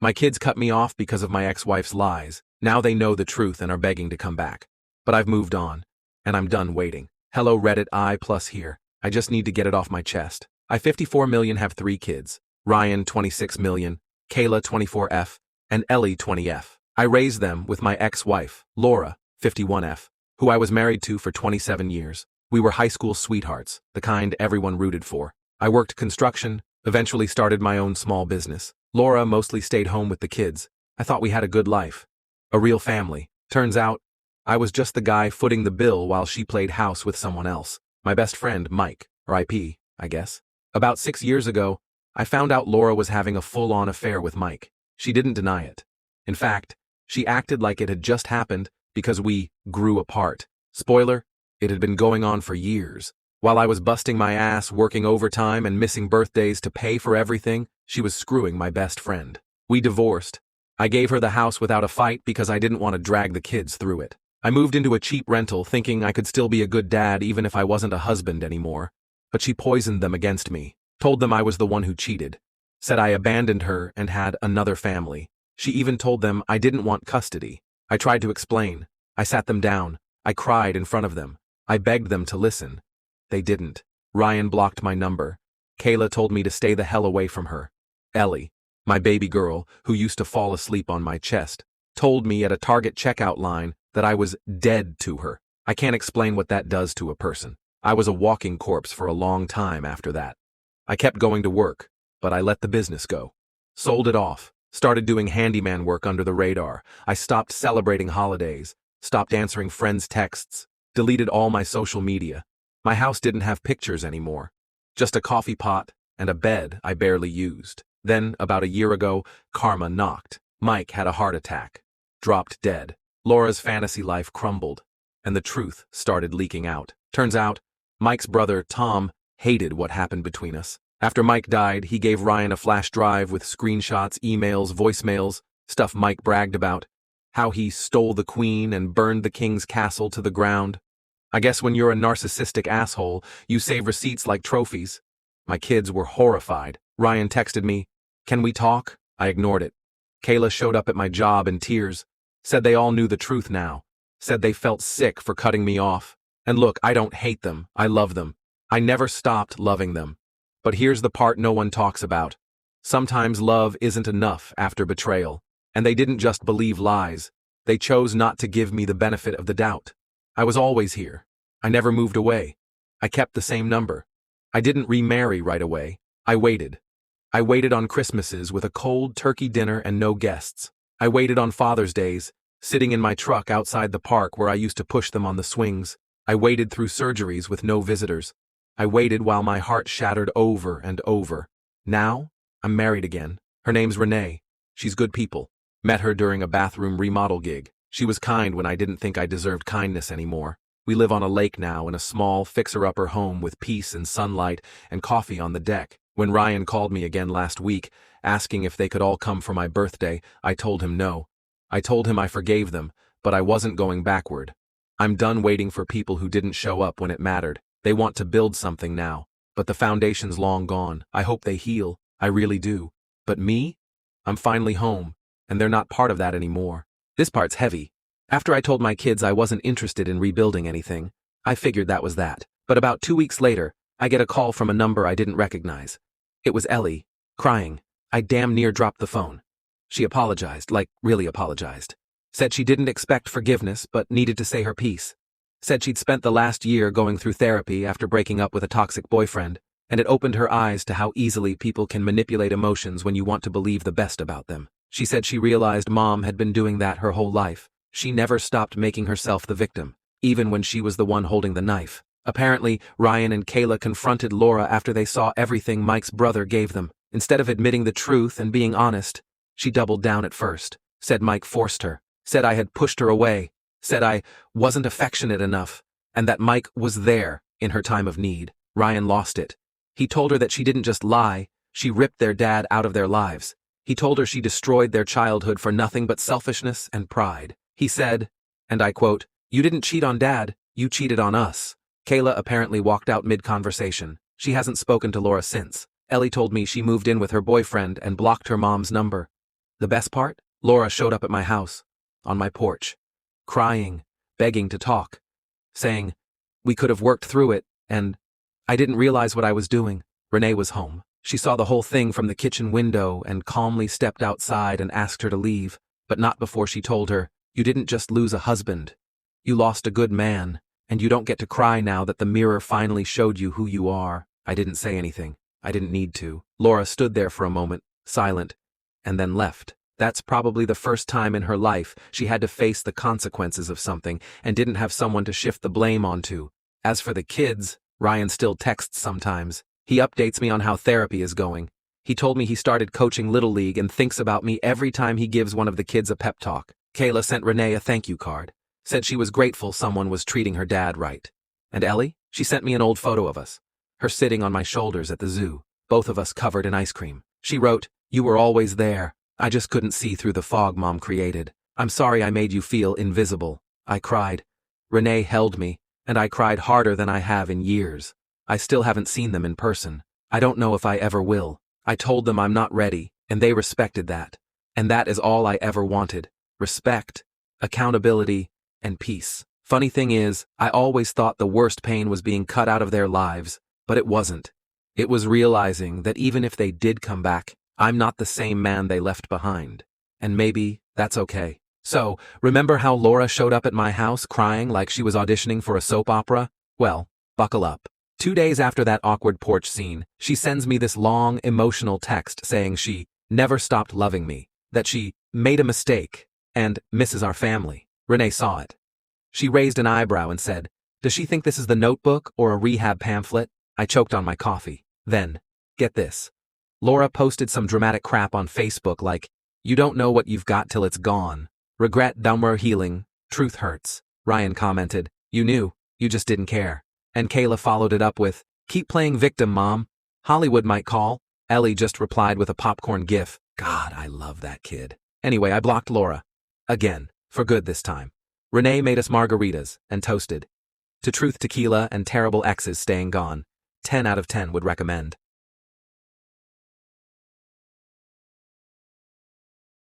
My kids cut me off because of my ex-wife's lies. Now they know the truth and are begging to come back. But I've moved on, and I'm done waiting. Hello Reddit I+ here. I just need to get it off my chest. I 54 million have 3 kids. Ryan 26 million, Kayla 24F, and Ellie 20F. I raised them with my ex-wife, Laura, 51F, who I was married to for 27 years. We were high school sweethearts, the kind everyone rooted for. I worked construction, eventually started my own small business. Laura mostly stayed home with the kids. I thought we had a good life. A real family. Turns out, I was just the guy footing the bill while she played house with someone else. My best friend, Mike, or IP, I guess. About 6 years ago, I found out Laura was having a full-on affair with Mike. She didn't deny it. In fact, she acted like it had just happened because we grew apart. Spoiler, it had been going on for years. While I was busting my ass, working overtime and missing birthdays to pay for everything, she was screwing my best friend. We divorced. I gave her the house without a fight because I didn't want to drag the kids through it. I moved into a cheap rental thinking I could still be a good dad even if I wasn't a husband anymore. But she poisoned them against me, told them I was the one who cheated, said I abandoned her and had another family. She even told them I didn't want custody. I tried to explain. I sat them down. I cried in front of them. I begged them to listen. They didn't. Ryan blocked my number. Kayla told me to stay the hell away from her. Ellie, my baby girl, who used to fall asleep on my chest, told me at a Target checkout line that I was dead to her. I can't explain what that does to a person. I was a walking corpse for a long time after that. I kept going to work, but I let the business go. Sold it off. Started doing handyman work under the radar. I stopped celebrating holidays, stopped answering friends' texts, deleted all my social media. My house didn't have pictures anymore. Just a coffee pot and a bed I barely used. Then, about a year ago, karma knocked. Mike had a heart attack. Dropped dead. Laura's fantasy life crumbled, and the truth started leaking out. Turns out, Mike's brother, Tom, hated what happened between us. After Mike died, he gave Ryan a flash drive with screenshots, emails, voicemails, stuff Mike bragged about, how he stole the queen and burned the king's castle to the ground. I guess when you're a narcissistic asshole, you save receipts like trophies. My kids were horrified. Ryan texted me, "Can we talk?" I ignored it. Kayla showed up at my job in tears, said they all knew the truth now, said they felt sick for cutting me off. And look, I don't hate them, I love them. I never stopped loving them. But here's the part no one talks about. Sometimes love isn't enough after betrayal. And they didn't just believe lies. They chose not to give me the benefit of the doubt. I was always here. I never moved away. I kept the same number. I didn't remarry right away. I waited. I waited on Christmases with a cold turkey dinner and no guests. I waited on Father's Days, sitting in my truck outside the park where I used to push them on the swings. I waited through surgeries with no visitors. I waited while my heart shattered over and over. Now, I'm married again. Her name's Renee. She's good people. Met her during a bathroom remodel gig. She was kind when I didn't think I deserved kindness anymore. We live on a lake now in a small, fixer-upper home with peace and sunlight and coffee on the deck. When Ryan called me again last week, asking if they could all come for my birthday, I told him no. I told him I forgave them, but I wasn't going backward. I'm done waiting for people who didn't show up when it mattered. They want to build something now, but the foundation's long gone. I hope they heal. I really do. But me? I'm finally home, and they're not part of that anymore. This part's heavy. After I told my kids I wasn't interested in rebuilding anything, I figured that was that. But about 2 weeks later, I get a call from a number I didn't recognize. It was Ellie, crying. I damn near dropped the phone. She apologized, like really apologized. Said she didn't expect forgiveness but needed to say her piece. Said she'd spent the last year going through therapy after breaking up with a toxic boyfriend, and it opened her eyes to how easily people can manipulate emotions when you want to believe the best about them. She said she realized Mom had been doing that her whole life. She never stopped making herself the victim, even when she was the one holding the knife. Apparently, Ryan and Kayla confronted Laura after they saw everything Mike's brother gave them. Instead of admitting the truth and being honest, she doubled down at first, said Mike forced her, said I had pushed her away, said I wasn't affectionate enough, and that Mike was there in her time of need. Ryan lost it. He told her that she didn't just lie, she ripped their dad out of their lives. He told her she destroyed their childhood for nothing but selfishness and pride. He said, and I quote, "You didn't cheat on Dad, you cheated on us." Kayla apparently walked out mid-conversation. She hasn't spoken to Laura since. Ellie told me she moved in with her boyfriend and blocked her mom's number. The best part? Laura showed up at my house, on my porch, crying, begging to talk, saying, we could have worked through it, and I didn't realize what I was doing. Renee was home. She saw the whole thing from the kitchen window and calmly stepped outside and asked her to leave, but not before she told her, you didn't just lose a husband. You lost a good man, and you don't get to cry now that the mirror finally showed you who you are. I didn't say anything. I didn't need to. Laura stood there for a moment, silent, and then left. That's probably the first time in her life she had to face the consequences of something and didn't have someone to shift the blame onto. As for the kids, Ryan still texts sometimes. He updates me on how therapy is going. He told me he started coaching Little League and thinks about me every time he gives one of the kids a pep talk. Kayla sent Renee a thank you card. Said she was grateful someone was treating her dad right. And Ellie? She sent me an old photo of us. Her sitting on my shoulders at the zoo, both of us covered in ice cream. She wrote, you were always there. I just couldn't see through the fog Mom created. I'm sorry I made you feel invisible. I cried. Renee held me, and I cried harder than I have in years. I still haven't seen them in person. I don't know if I ever will. I told them I'm not ready, and they respected that. And that is all I ever wanted. Respect, accountability, and peace. Funny thing is, I always thought the worst pain was being cut out of their lives, but it wasn't. It was realizing that even if they did come back, I'm not the same man they left behind. And maybe that's okay. So, remember how Laura showed up at my house crying like she was auditioning for a soap opera? Well, buckle up. 2 days after that awkward porch scene, she sends me this long, emotional text saying she never stopped loving me, that she made a mistake, and misses our family. Renee saw it. She raised an eyebrow and said, does she think this is the Notebook or a rehab pamphlet? I choked on my coffee. Then, get this. Laura posted some dramatic crap on Facebook like, you don't know what you've got till it's gone. Regret dumber healing, truth hurts. Ryan commented, you knew, you just didn't care. And Kayla followed it up with, keep playing victim, Mom. Hollywood might call. Ellie just replied with a popcorn gif. God, I love that kid. Anyway, I blocked Laura. Again, for good this time. Renee made us margaritas and toasted. To truth tequila and terrible exes staying gone. 10 out of 10 would recommend.